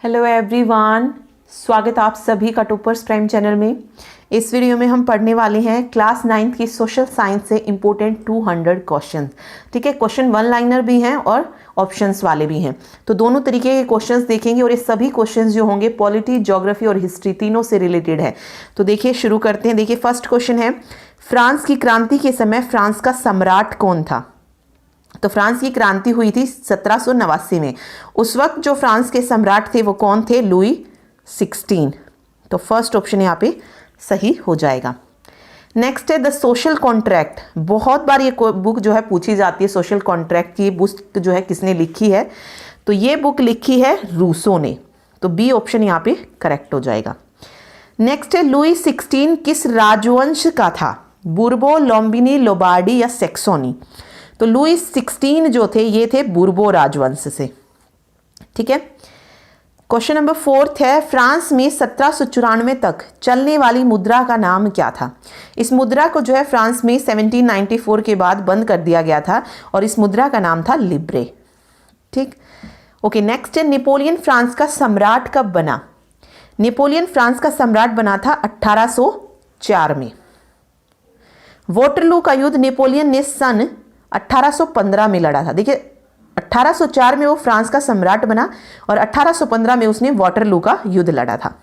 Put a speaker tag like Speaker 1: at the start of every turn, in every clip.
Speaker 1: Hello everyone, स्वागत आप सभी का टॉपर्स प्राइम चैनल में। इस वीडियो में हम पढ़ने वाले हैं क्लास 9th की सोशल साइंस से इम्पोर्टेंट 200 क्वेश्चन। ठीक है, क्वेश्चन वन लाइनर भी हैं और ऑप्शंस वाले भी हैं, तो दोनों तरीके के क्वेश्चंस देखेंगे और ये सभी क्वेश्चंस जो होंगे पॉलिटी, ज्योग्राफी और हिस्ट्री तीनों से रिलेटेड है। तो देखिए शुरू करते हैं। देखिए फर्स्ट क्वेश्चन है, फ्रांस की क्रांति के समय फ्रांस का सम्राट कौन था? तो फ्रांस की क्रांति हुई थी 1789 में। उस वक्त जो फ्रांस के सम्राट थे वो कौन थे? लुई 16। तो फर्स्ट ऑप्शन यहाँ पे सही हो जाएगा। नेक्स्ट है द सोशल कॉन्ट्रैक्ट। बहुत बार ये बुक जो है पूछी जाती है, सोशल कॉन्ट्रैक्ट की बुक जो है किसने लिखी है? तो ये बुक लिखी है रूसो ने। तो बी ऑप्शन यहाँ पे करेक्ट हो जाएगा। नेक्स्ट है लुई 16 किस राजवंश का था? बुर्बो, लोम्बिनी, लोबार्डी या सेक्सोनी? तो लुई 16 जो थे ये थे बुर्बो राजवंश से। ठीक है, क्वेश्चन नंबर 4 है, फ्रांस में 1794 तक चलने वाली मुद्रा का नाम क्या था? इस मुद्रा को जो है फ्रांस में 1794 के बाद बंद कर दिया गया था और इस मुद्रा का नाम था लिब्रे। ठीक, ओके। नेक्स्ट है, नेपोलियन फ्रांस का सम्राट कब बना? नेपोलियन फ्रांस का सम्राट बना था 1804 में। वॉटरलू का युद्ध नेपोलियन ने सन 1815 में लड़ा था। देखिए 1804 में वो फ्रांस का सम्राट बना और 1815 में उसने वॉटरलू का युद्ध लड़ा था।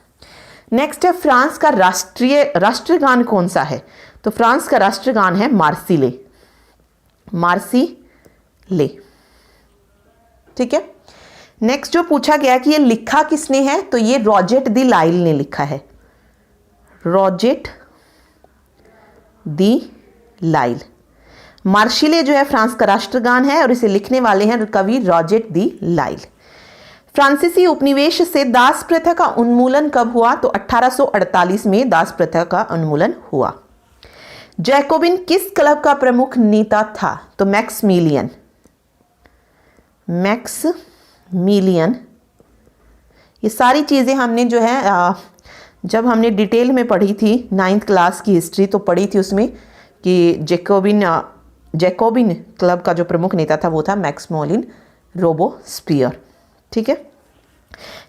Speaker 1: नेक्स्ट है, फ्रांस का राष्ट्रगान कौन सा है? तो फ्रांस का राष्ट्रगान है मार्सिले। मार्सिले। ठीक है। नेक्स्ट जो पूछा गया कि ये लिखा किसने है, तो ये रॉजेट दी लाइल ने लिखा है। रॉजेट दी लाइल। मार्शिले जो है फ्रांस का राष्ट्रगान है और इसे लिखने वाले हैं कवि रॉजेट दी लाइल। फ्रांसीसी उपनिवेश से दास प्रथा का उन्मूलन कब हुआ? तो 1848 में दास प्रथा का उन्मूलन हुआ। जैकोबिन किस क्लब का प्रमुख नेता था? तो मैक्समिलियन। मैक्समिलियन। ये सारी चीजें हमने जो है जब हमने डिटेल में पढ़ी थी 9th क्लास की हिस्ट्री, तो पढ़ी थी उसमें कि जैकोबिन क्लब का जो प्रमुख नेता था वो था मैक्समिलियन रोबोस्पियर। ठीक है।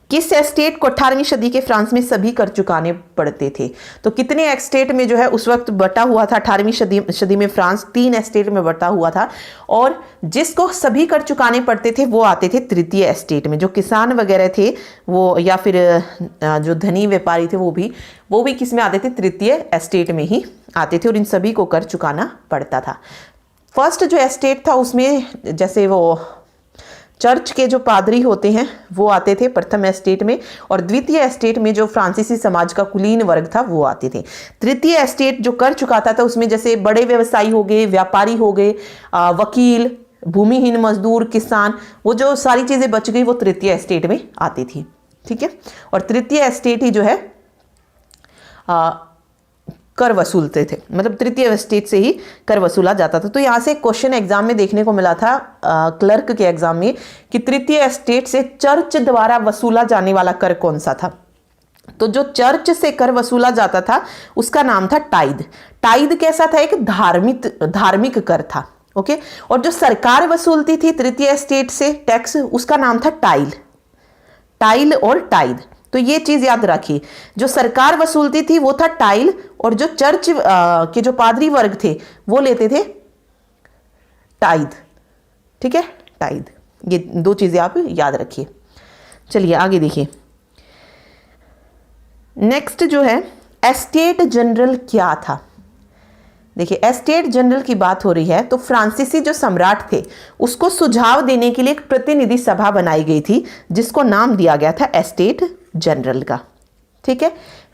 Speaker 1: किस एस्टेट को 18वीं सदी के फ्रांस में सभी कर चुकाने पड़ते थे? तो कितने एस्टेट में जो है उस वक्त बटा हुआ था? 18वीं सदी में फ्रांस 3 एस्टेट में बटा हुआ था और जिसको सभी कर चुकाने पड़ते थे वो आते थे तृतीय एस्टेट में। जो किसान वगैरह थे वो, या फिर जो धनी व्यापारी थे वो भी किस में आते थे? तृतीय एस्टेट में ही आते थे और इन सभी को कर चुकाना पड़ता था। फर्स्ट जो एस्टेट था उसमें जैसे वो चर्च के जो पादरी होते हैं वो आते थे प्रथम एस्टेट में, और द्वितीय एस्टेट में जो फ्रांसीसी समाज का कुलीन वर्ग था वो आते थे। तृतीय एस्टेट जो कर चुकाता था उसमें जैसे बड़े व्यवसायी हो गए, व्यापारी हो गए, वकील, भूमिहीन मजदूर, किसान, वो जो सारी चीजें बच गई वो तृतीय एस्टेट में आती थी। ठीक है, और तृतीय एस्टेट ही जो है कर वसूलते थे, मतलब तृतीय स्टेट से ही कर वसूला जाता था। तो यहाँ से क्वेश्चन एग्जाम में देखने को मिला था क्लर्क के एग्जाम में कि तृतीय स्टेट से चर्च द्वारा वसूला जाने वाला कर कौन सा था? तो जो चर्च से कर वसूला जाता था उसका नाम था टाइद। टाइद कैसा था? एक धार्मिक कर था। ओके। और जो सरकार वसूलती थी तृतीय स्टेट से टैक्स, उसका नाम था टाइल। टाइल और टाइद, तो ये चीज याद रखिए। जो सरकार वसूलती थी वो था टाइल और जो चर्च के जो पादरी वर्ग थे वो लेते थे टाइद। ठीक है, टाइद। ये दो चीजें आप याद रखिए। चलिए आगे देखिए। नेक्स्ट जो है, एस्टेट जनरल क्या था? देखिए एस्टेट जनरल की बात हो रही है तो फ्रांसीसी जो सम्राट थे उसको सुझाव देने के लिए एक प्रतिनिधि सभा बनाई गई थी जिसको नाम दिया गया था एस्टेट जनरल का। ठीक है।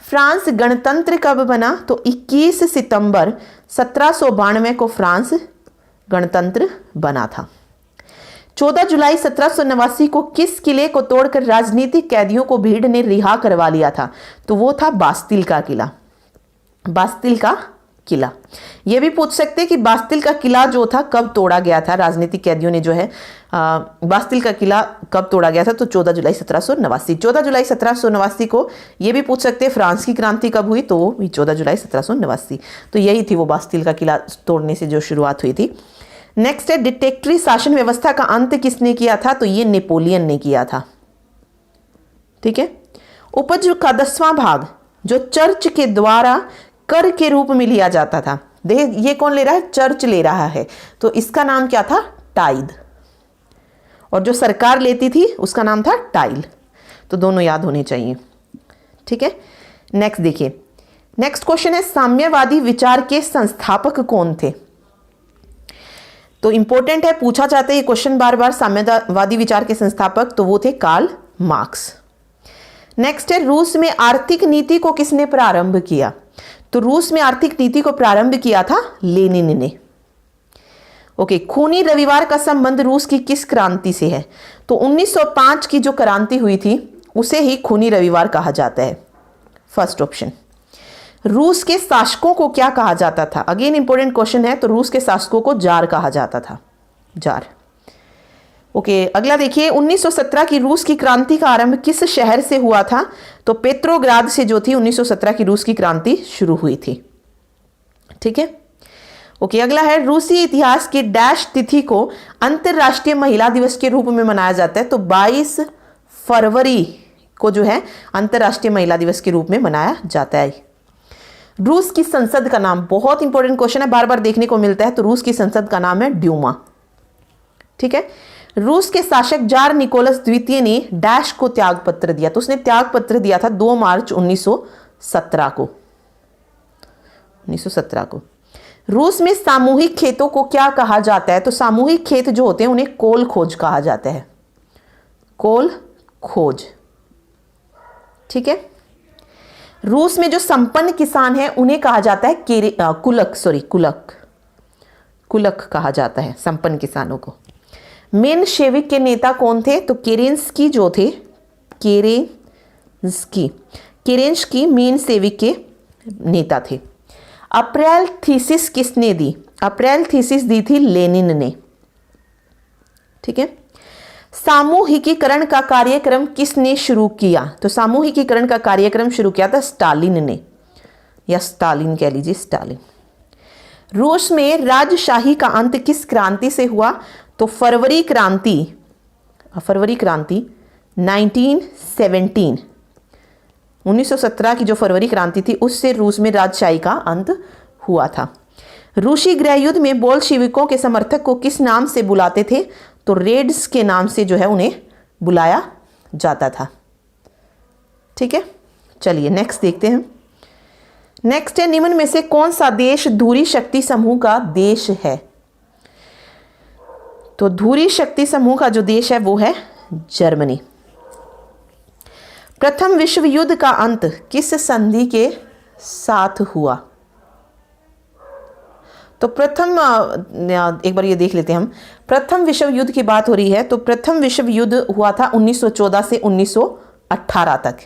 Speaker 1: फ्रांस गणतंत्र कब बना? तो 21 सितंबर 1792 को फ्रांस गणतंत्र बना था। 14 जुलाई 1789 को किस किले को तोड़कर राजनीतिक कैदियों को भीड़ ने रिहा करवा लिया था? तो वो था बास्तिल का किला। बास्तिल का किला। ये भी पूछ सकते हैं कि बास्तिल का किला जो था कब तोड़ा गया था? राजनीतिक कैदियों ने जो है बास्तिल का किला कब तोड़ा गया था? तो 14 जुलाई 1789। 14 जुलाई 1789 को ये भी पूछ सकते हैं फ्रांस की क्रांति कब हुई? तो 14 जुलाई 1789। तो यही थी वो बास्तिल का किला तोड़ने से जो शुरुआत हुई थी। नेक्स्ट है, डिक्टेटरी शासन व्यवस्था का अंत किसने किया था? तो ये नेपोलियन ने किया था। ठीक है। उपज का 10वां भाग जो चर्च के द्वारा कर के रूप में लिया जाता था, देख ये कौन ले रहा है, चर्च ले रहा है, तो इसका नाम क्या था, टाइद, और जो सरकार लेती थी उसका नाम था टाइल। तो दोनों याद होने चाहिए, ठीक है। नेक्स्ट देखिए, नेक्स्ट क्वेश्चन है साम्यवादी विचार के संस्थापक कौन थे। तो इंपॉर्टेंट है, पूछा जाता है ये क्वेश्चन बार बार, साम्यवादी विचार के संस्थापक, तो वो थे कार्ल मार्क्स। नेक्स्ट है रूस में आर्थिक नीति को किसने प्रारंभ किया। तो रूस में आर्थिक नीति को प्रारंभ किया था लेनिन ने। ओके, खूनी रविवार का संबंध रूस की किस क्रांति से है। तो 1905 की जो क्रांति हुई थी उसे ही खूनी रविवार कहा जाता है, फर्स्ट ऑप्शन। रूस के शासकों को क्या कहा जाता था, अगेन इंपॉर्टेंट क्वेश्चन है, तो रूस के शासकों को जार कहा जाता था, जार। ओके, अगला देखिए 1917 की रूस की क्रांति का आरंभ किस शहर से हुआ था। तो पेट्रोग्राद से जो थी 1917 की रूस की क्रांति शुरू हुई थी, ठीक है। ओके, अगला है रूसी इतिहास की डैश तिथि को अंतरराष्ट्रीय महिला दिवस के रूप में मनाया जाता है। तो 22 फरवरी को जो है अंतरराष्ट्रीय महिला दिवस के रूप में मनाया जाता है। रूस की संसद का नाम, बहुत इंपॉर्टेंट क्वेश्चन है, बार बार देखने को मिलता है। तो रूस की संसद का नाम है ड्यूमा, ठीक है। रूस के शासक जार निकोलस द्वितीय ने डैश को त्याग पत्र दिया। तो उसने त्याग पत्र दिया था 2 मार्च 1917 को, 1917 को। रूस में सामूहिक खेतों को क्या कहा जाता है। तो सामूहिक खेत जो होते हैं उन्हें कोल खोज कहा जाता है, कोल खोज, ठीक है। रूस में जो संपन्न किसान है उन्हें कहा जाता है कुलक कहा जाता है संपन्न किसानों को। मेनशेविक के नेता कौन थे। तो केरेंस्की जो थे, केरेंस्की मेनशेविक के नेता थे। अप्रैल थीसिस किसने दी। अप्रैल थीसिस दी थी लेनिन ने, ठीक है। सामूहिकीकरण का कार्यक्रम किसने शुरू किया। तो सामूहिकीकरण का कार्यक्रम शुरू किया था स्टालिन ने, या स्टालिन कह लीजिए, स्टालिन। रूस में राजशाही का अंत किस क्रांति से हुआ। तो फरवरी क्रांति 1917 की जो फरवरी क्रांति थी उससे रूस में राजशाही का अंत हुआ था। रूसी गृहयुद्ध में बोल्शेविकों के समर्थक को किस नाम से बुलाते थे। तो रेड्स के नाम से जो है उन्हें बुलाया जाता था, ठीक है। चलिए नेक्स्ट देखते हैं। नेक्स्ट है निम्न में से कौन सा देश धुरी शक्ति समूह का देश है। तो धुरी शक्ति समूह का जो देश है वो है जर्मनी। प्रथम विश्व युद्ध का अंत किस संधि के साथ हुआ। तो प्रथम, एक बार ये देख लेते हैं हम, प्रथम विश्व युद्ध की बात हो रही है। तो प्रथम विश्व युद्ध हुआ था 1914 से 1918 तक,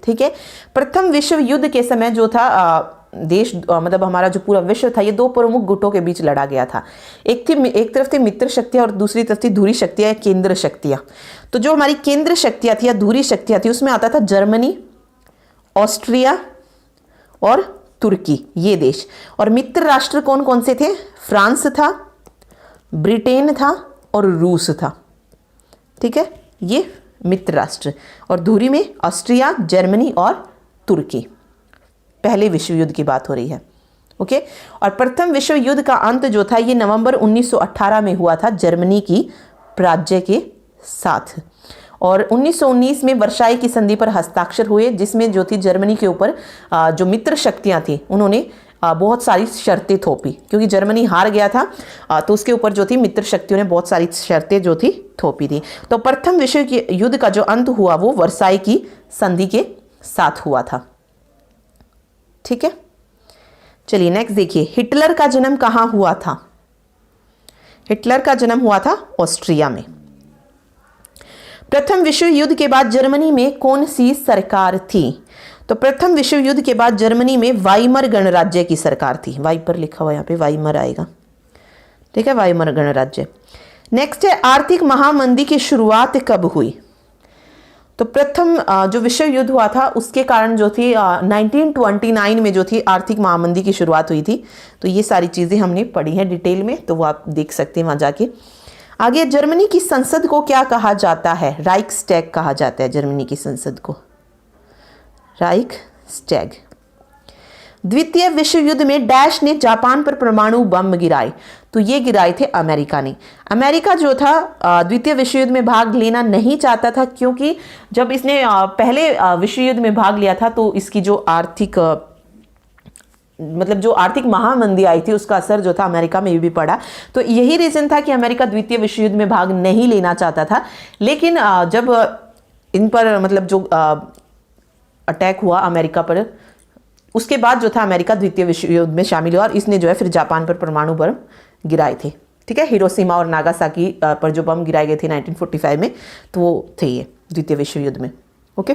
Speaker 1: ठीक है। प्रथम विश्व युद्ध के समय जो था देश, मतलब हमारा जो पूरा विश्व था, ये 2 प्रमुख गुटों के बीच लड़ा गया था। एक तरफ थी मित्र शक्तियां और दूसरी तरफ थी धुरी शक्तियां या केंद्र शक्तियां। तो जो हमारी केंद्र शक्तियां थी या धुरी शक्तियां थी उसमें आता था जर्मनी, ऑस्ट्रिया और तुर्की, ये देश। और मित्र राष्ट्र कौन कौन से थे। फ्रांस था, ब्रिटेन था और रूस था, ठीक है, ये मित्र राष्ट्र। और धुरी में ऑस्ट्रिया, जर्मनी और तुर्की। पहले विश्व युद्ध की बात हो रही है, ओके। और प्रथम विश्व युद्ध का अंत जो था ये नवंबर 1918 में हुआ था जर्मनी की पराजय के साथ। और 1919 में वर्साई की संधि पर हस्ताक्षर हुए, जिसमें जो थी जर्मनी के ऊपर जो मित्र शक्तियां थी उन्होंने बहुत सारी शर्तें थोपी, क्योंकि जर्मनी हार गया था तो उसके ऊपर जो थी मित्र शक्तियों ने बहुत सारी शर्तें जो थी थोपी थी। तो प्रथम विश्व युद्ध का जो अंत हुआ वो वर्साई की संधि के साथ हुआ था, ठीक है। चलिए नेक्स्ट देखिए, हिटलर का जन्म कहाँ हुआ था। हिटलर का जन्म हुआ था ऑस्ट्रिया में। प्रथम विश्व युद्ध के बाद जर्मनी में कौन सी सरकार थी। तो प्रथम विश्व युद्ध के बाद जर्मनी में वाइमर गणराज्य की सरकार थी। वाइपर लिखा हुआ यहाँ पे, वाइमर आएगा, ठीक है, वाइमर गणराज्य। नेक्स्ट है आर्थिक महामंदी की शुरुआत कब हुई। तो प्रथम जो विश्व युद्ध हुआ था उसके कारण जो थी 1929 में जो थी आर्थिक महामंदी की शुरुआत हुई थी। तो ये सारी चीज़ें हमने पढ़ी हैं डिटेल में, तो वो आप देख सकते हैं वहाँ जाके। आगे, जर्मनी की संसद को क्या कहा जाता है? राइक्सटैग कहा जाता है जर्मनी की संसद को, राइक्सटैग। द्वितीय विश्व युद्ध में डैश ने जापान पर परमाणु बम गिराए? तो ये गिराए थे अमेरिका ने। अमेरिका जो था द्वितीय विश्व युद्ध में भाग लेना नहीं चाहता था, क्योंकि जब इसने पहले विश्व युद्ध में भाग लिया था तो इसकी जो आर्थिक जो आर्थिक महामंदी आई थी उसका असर जो था अमेरिका में भी पड़ा। तो यही रीजन था कि अमेरिका द्वितीय विश्व युद्ध में भाग नहीं लेना चाहता था। लेकिन जब इन पर जो अटैक हुआ अमेरिका पर, उसके बाद जो था अमेरिका द्वितीय विश्व युद्ध में शामिल हुआ और इसने जो है फिर जापान पर परमाणु बम गिराए थे। ठीक है, हिरोशिमा और नागासाकी पर जो बम गिराए गए थे 1945 में, तो वो थे ये द्वितीय विश्व युद्ध में। ओके,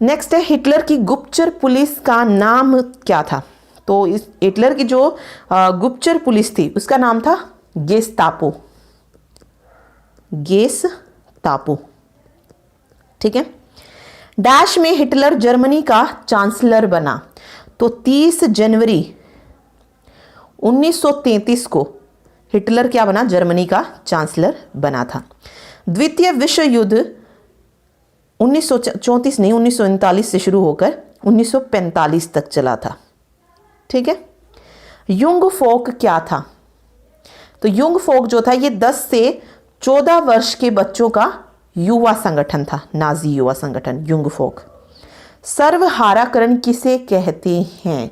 Speaker 1: नेक्स्ट है, हिटलर की गुप्तचर पुलिस का नाम क्या था? तो इस हिटलर की जो गुप्तचर पुलिस थी उसका नाम था गेस्तापो, गेस्तापो। ठीक है, डैश में हिटलर जर्मनी का चांसलर बना? तो 30 जनवरी 1933 को हिटलर क्या बना? जर्मनी का चांसलर बना था। द्वितीय विश्व युद्ध 1934 नहीं 1939 से शुरू होकर 1945 तक चला था। ठीक है, युंग फोक क्या था? तो युंग फोक जो था ये 10 से 14 वर्ष के बच्चों का युवा संगठन था, नाजी युवा संगठन युंग फोक। सर्वहाराकरण किसे कहते हैं?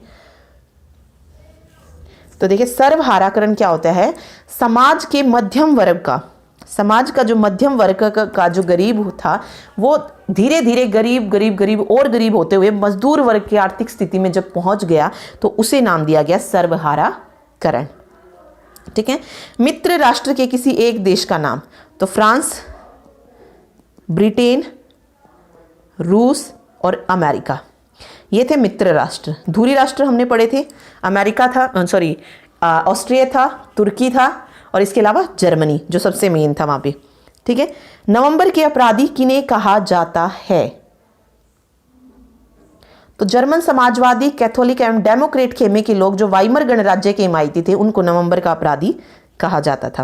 Speaker 1: तो देखिए, सर्वहाराकरण क्या होता है? समाज के मध्यम वर्ग का, समाज का जो मध्यम वर्ग का जो गरीब था वो धीरे धीरे गरीब गरीब गरीब और गरीब होते हुए मजदूर वर्ग की आर्थिक स्थिति में जब पहुंच गया तो उसे नाम दिया गया सर्वहाराकरण। ठीक है, मित्र राष्ट्र के किसी एक देश का नाम? तो फ्रांस, ब्रिटेन, रूस और अमेरिका, ये थे मित्र राष्ट्र। धुरी राष्ट्र हमने पढ़े थे, अमेरिका था, ऑस्ट्रिया था, तुर्की था और इसके अलावा जर्मनी जो सबसे मेन था वहां पे। ठीक है, नवंबर के अपराधी किन्हें कहा जाता है? तो जर्मन समाजवादी, कैथोलिक एवं डेमोक्रेट खेमे के लोग जो वाइमर गणराज्य के हिमायती थे उनको नवंबर का अपराधी कहा जाता था।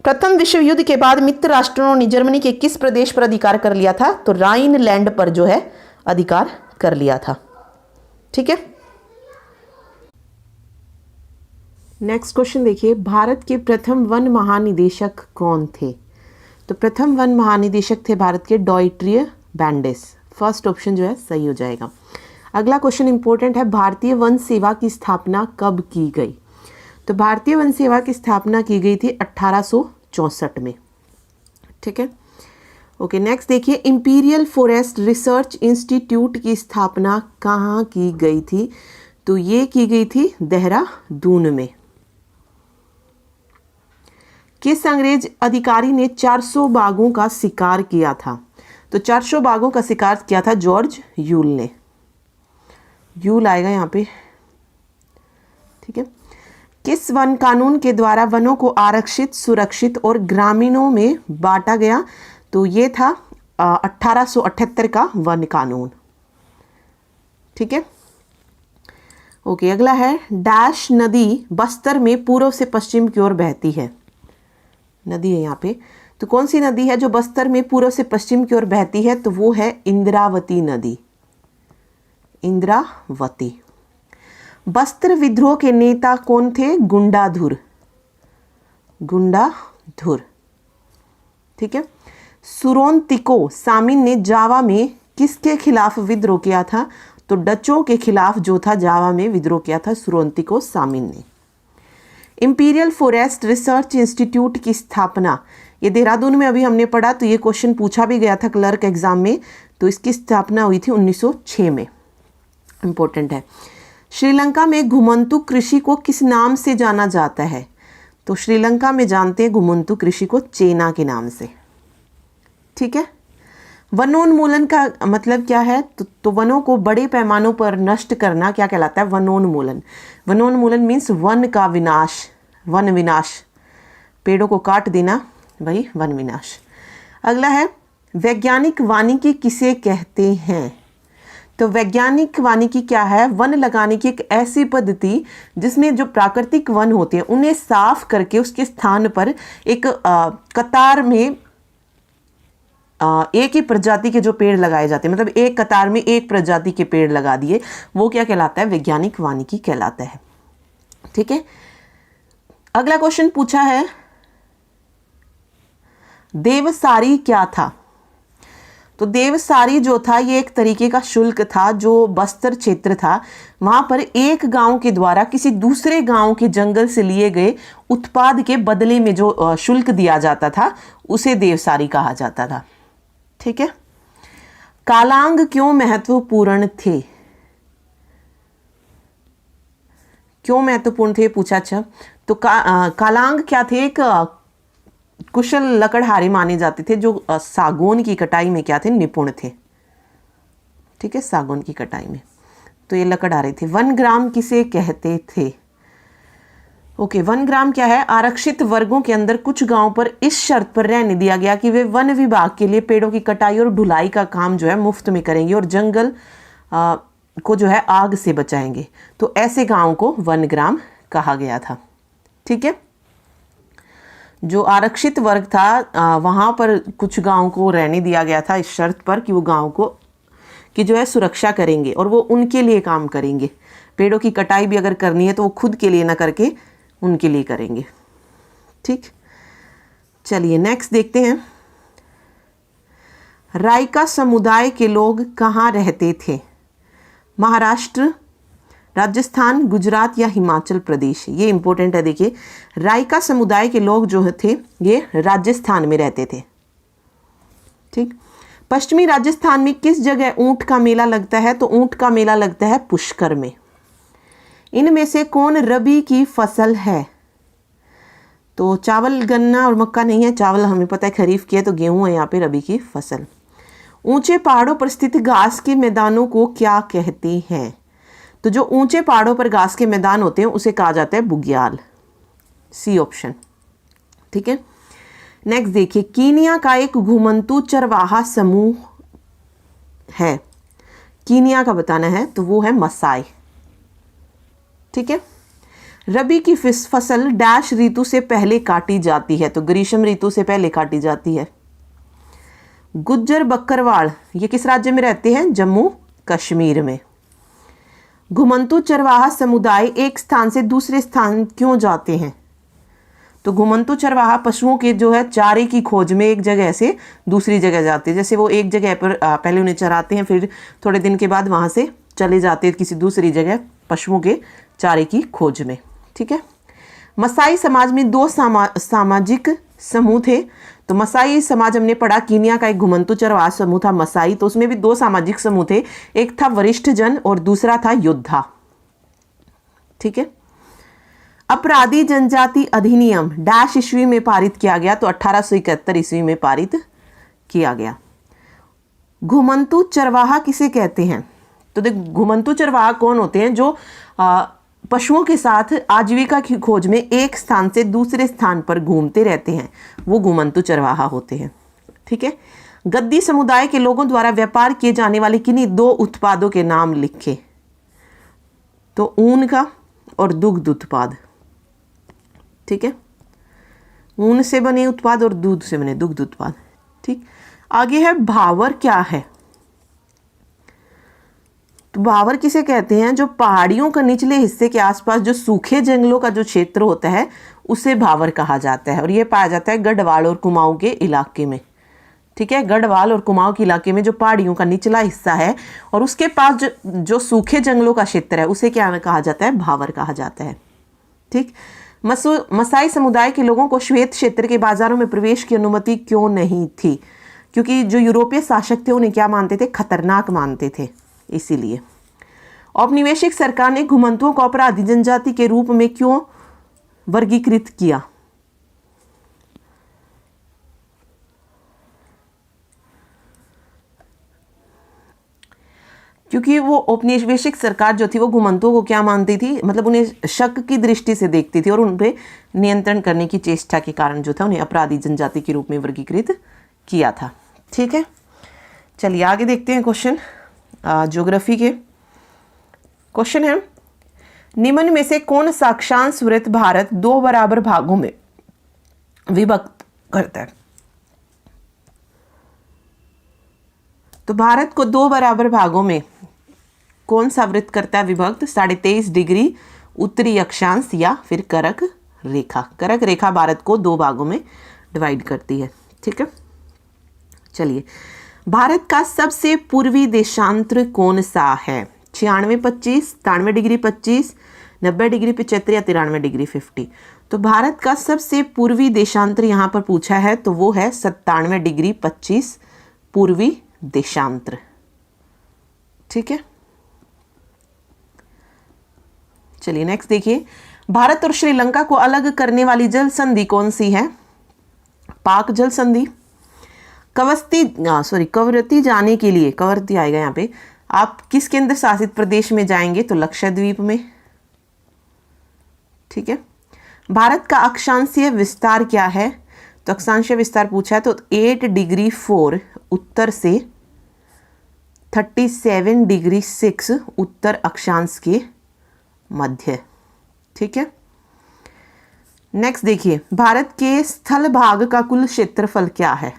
Speaker 1: प्रथम विश्व युद्ध के बाद मित्र राष्ट्रों ने जर्मनी के किस प्रदेश पर अधिकार कर लिया था? तो राइनलैंड पर जो है अधिकार कर लिया था। ठीक है, नेक्स्ट क्वेश्चन देखिए, भारत के प्रथम वन महानिदेशक कौन थे? तो प्रथम वन महानिदेशक थे भारत के डॉयट्रिय बैंडेस। फर्स्ट ऑप्शन जो है सही हो जाएगा। अगला क्वेश्चन इंपॉर्टेंट है, भारतीय वन सेवा की स्थापना कब की गई? तो भारतीय वन सेवा की स्थापना की गई थी 1864 में। ठीक है, ओके, नेक्स्ट देखिए, इंपीरियल फॉरेस्ट रिसर्च इंस्टीट्यूट की स्थापना कहाँ की गई थी? तो ये की गई थी देहरादून में। किस अंग्रेज अधिकारी ने 400 बाघों का शिकार किया था? तो 400 बाघों का शिकार किया था जॉर्ज यूल ने। यूल आएगा यहाँ पे। ठीक है, किस वन कानून के द्वारा वनों को आरक्षित, सुरक्षित और ग्रामीणों में बांटा गया? तो ये था 1878 का वन कानून। ठीक है, ओके, अगला है, डैश नदी बस्तर में पूर्व से पश्चिम की ओर बहती है? नदी है यहाँ पे, तो कौन सी नदी है जो बस्तर में पूर्व से पश्चिम की ओर बहती है? तो वो है इंद्रावती नदी, इंद्रावती। बस्तर विद्रोह के नेता कौन थे? गुंडाधुर, गुंडाधुर। ठीक है, सुरोंतिको सामिन ने जावा में किसके खिलाफ विद्रोह किया था? तो डचों के खिलाफ जो था जावा में विद्रोह किया था सुरोंतिको सामिन ने। इंपीरियल फॉरेस्ट रिसर्च इंस्टीट्यूट की स्थापना, ये देहरादून में अभी हमने पढ़ा, तो ये क्वेश्चन पूछा भी गया था क्लर्क एग्जाम में। तो इसकी स्थापना हुई थी 1906 में। इंपॉर्टेंट है। श्रीलंका में घुमंतु कृषि को किस नाम से जाना जाता है? तो श्रीलंका में जानते हैं घुमंतु कृषि को चेना के नाम से। ठीक है, वनोन्मूलन का मतलब क्या है? तो वनों को बड़े पैमानों पर नष्ट करना क्या कहलाता है? वनोन्मूलन। वनोन्मूलन मीन्स वन का विनाश, वन विनाश, पेड़ों को काट देना, वही वन विनाश। अगला है, वैज्ञानिक वानिकी किसे कहते हैं? तो वैज्ञानिक वानिकी क्या है? वन लगाने की एक ऐसी पद्धति जिसमें जो प्राकृतिक वन होते हैं उन्हें साफ करके उसके स्थान पर एक कतार में एक ही प्रजाति के जो पेड़ लगाए जाते हैं, मतलब एक कतार में एक प्रजाति के पेड़ लगा दिए, वो क्या कहलाता है? वैज्ञानिक वानिकी कहलाता है। ठीक है, अगला क्वेश्चन पूछा है, देवसारी क्या था? तो देवसारी जो था ये एक तरीके का शुल्क था जो बस्तर क्षेत्र था, वहां पर एक गांव के द्वारा किसी दूसरे गांव के जंगल से लिए गए उत्पाद के बदले में जो शुल्क दिया जाता था उसे देवसारी कहा जाता था। ठीक है, कालांग क्यों महत्वपूर्ण थे? क्यों महत्वपूर्ण थे पूछा। अच्छा, तो कालांग क्या थे? एक कुशल लकड़हारे माने जाते थे जो सागौन की कटाई में क्या थे? निपुण थे। ठीक है, सागौन की कटाई में तो ये लकड़हारे थे। वनग्राम किसे कहते थे? ओके, वनग्राम क्या है? आरक्षित वर्गों के अंदर कुछ गांवों पर इस शर्त पर रहने दिया गया कि वे वन विभाग के लिए पेड़ों की कटाई और ढुलाई का काम जो है मुफ्त में करेंगे और जंगल को जो है आग से बचाएंगे। तो ऐसे गांवों को वनग्राम कहा गया था। ठीक है, जो आरक्षित वर्ग था वहां पर कुछ गांवों को रहने दिया गया था इस शर्त पर कि वो गांव को की जो है सुरक्षा करेंगे और वो उनके लिए काम करेंगे। पेड़ों की कटाई भी अगर करनी है तो वो खुद के लिए ना करके उनके लिए करेंगे। ठीक, चलिए नेक्स्ट देखते हैं, रायका समुदाय के लोग कहाँ रहते थे? महाराष्ट्र, राजस्थान, गुजरात या हिमाचल प्रदेश? ये इंपॉर्टेंट है। देखिए, रायका समुदाय के लोग जो थे ये राजस्थान में रहते थे। ठीक, पश्चिमी राजस्थान में किस जगह ऊंट का मेला लगता है? तो ऊंट का मेला लगता है पुष्कर में। इनमें से कौन रबी की फसल है? तो चावल, गन्ना और मक्का नहीं है। चावल हमें पता है खरीफ की है, तो गेहूं है यहाँ पे रबी की फसल। ऊंचे पहाड़ों पर स्थित घास के मैदानों को क्या कहते हैं? तो जो ऊंचे पहाड़ों पर घास के मैदान होते हैं उसे कहा जाता है बुग्याल। C option. ठीक है, नेक्स्ट देखिए, कीनिया का एक घुमंतू चरवाहा समूह है। कीनिया का बताना है तो वो है मसाई। ठीक है, रबी की फसल डैश ऋतु से पहले काटी जाती है? तो ग्रीष्म ऋतु से पहले काटी जाती है। गुज्जर बकरवाल ये किस राज्य में रहते हैं? जम्मू कश्मीर में। घुमंतू चरवाहा समुदाय एक स्थान से दूसरे स्थान क्यों जाते हैं? तो घुमंतू चरवाहा पशुओं के जो है चारे की खोज में एक जगह से दूसरी जगह जाते हैं। जैसे वो एक जगह पर पहले उन्हें चराते हैं, फिर थोड़े दिन के बाद वहां से चले जाते हैं किसी दूसरी जगह पशुओं के चारे की खोज में। ठीक है, मसाई समाज में दो सामाजिक समूह थे। तो मसाई समाज हमने पढ़ा, कीनिया का एक घुमंतू चरवाहा समूह था मसाई, तो उसमें भी दो सामाजिक समूह थे, एक था वरिष्ठ जन और दूसरा था योद्धा। ठीक है, अपराधी जनजाति अधिनियम डैश ईस्वी में पारित किया गया? तो 1871 ईस्वी में पारित किया गया। घुमंतू चरवाहा किसे कहते हैं? तो देख, घुमंतू चरवाहा कौन होते हैं? जो पशुओं के साथ आजीविका की खोज में एक स्थान से दूसरे स्थान पर घूमते रहते हैं, वो घुमंतू चरवाहा होते हैं। ठीक है, गद्दी समुदाय के लोगों द्वारा व्यापार किए जाने वाले किन्हीं दो उत्पादों के नाम लिखे? तो ऊन का और दुग्ध उत्पाद। ठीक है, ऊन से बने उत्पाद और दूध से बने दुग्ध उत्पाद। ठीक, आगे है भावर क्या है? तो भावर किसे कहते हैं? जो पहाड़ियों का निचले हिस्से के आसपास जो सूखे जंगलों का जो क्षेत्र होता है उसे भावर कहा जाता है, और यह पाया जाता है गढ़वाल और कुमाऊं के इलाके में। ठीक है, गढ़वाल और कुमाऊं के इलाके में जो पहाड़ियों का निचला हिस्सा है और उसके पास जो सूखे जंगलों का क्षेत्र है उसे क्या कहा जाता है? भावर कहा जाता है। ठीक, मसाई समुदाय के लोगों को श्वेत क्षेत्र के बाजारों में प्रवेश की अनुमति क्यों नहीं थी? क्योंकि जो यूरोपीय शासक थे उन्हें क्या मानते थे? खतरनाक मानते थे, इसीलिए। औपनिवेशिक सरकार ने घुमंतुओं को अपराधी जनजाति के रूप में क्यों वर्गीकृत किया? क्योंकि वो औपनिवेशिक सरकार जो थी वो घुमंतुओं को क्या मानती थी? मतलब उन्हें शक की दृष्टि से देखती थी और उन पे नियंत्रण करने की चेष्टा के कारण जो था उन्हें अपराधी जनजाति के रूप में वर्गीकृत किया था। ठीक है, चलिए आगे देखते हैं क्वेश्चन। ज्योग्राफी के क्वेश्चन है, निम्न में से कौन सा अक्षांश वृत्त भारत दो बराबर भागों में विभक्त करता है? तो भारत को दो बराबर भागों में कौन सा वृत्त करता है विभक्त? 23.5 डिग्री उत्तरी अक्षांश या फिर करक रेखा। करक रेखा भारत को दो भागों में डिवाइड करती है। ठीक है, चलिए, भारत का सबसे पूर्वी देशांतर कौन सा है? 96-25, 93 डिग्री 25, 90 डिग्री 75 या 93 डिग्री 50। तो भारत का सबसे पूर्वी देशांतर यहाँ पर पूछा है तो वो है 97 डिग्री 25 पूर्वी देशांतर। ठीक है, चलिए नेक्स्ट देखिए, भारत और श्रीलंका को अलग करने वाली जल संधि कौन सी है? पाक जल संधि। कवरती जाने के लिए, कवरती आएगा यहाँ पे, आप किस केंद्र शासित प्रदेश में जाएंगे? तो लक्षद्वीप में। ठीक है, भारत का अक्षांशीय विस्तार क्या है? तो अक्षांशीय विस्तार पूछा है तो 8 डिग्री 4 उत्तर से 37 डिग्री 6 उत्तर अक्षांश के मध्य। ठीक है, नेक्स्ट देखिए, भारत के स्थल भाग का कुल क्षेत्रफल क्या है?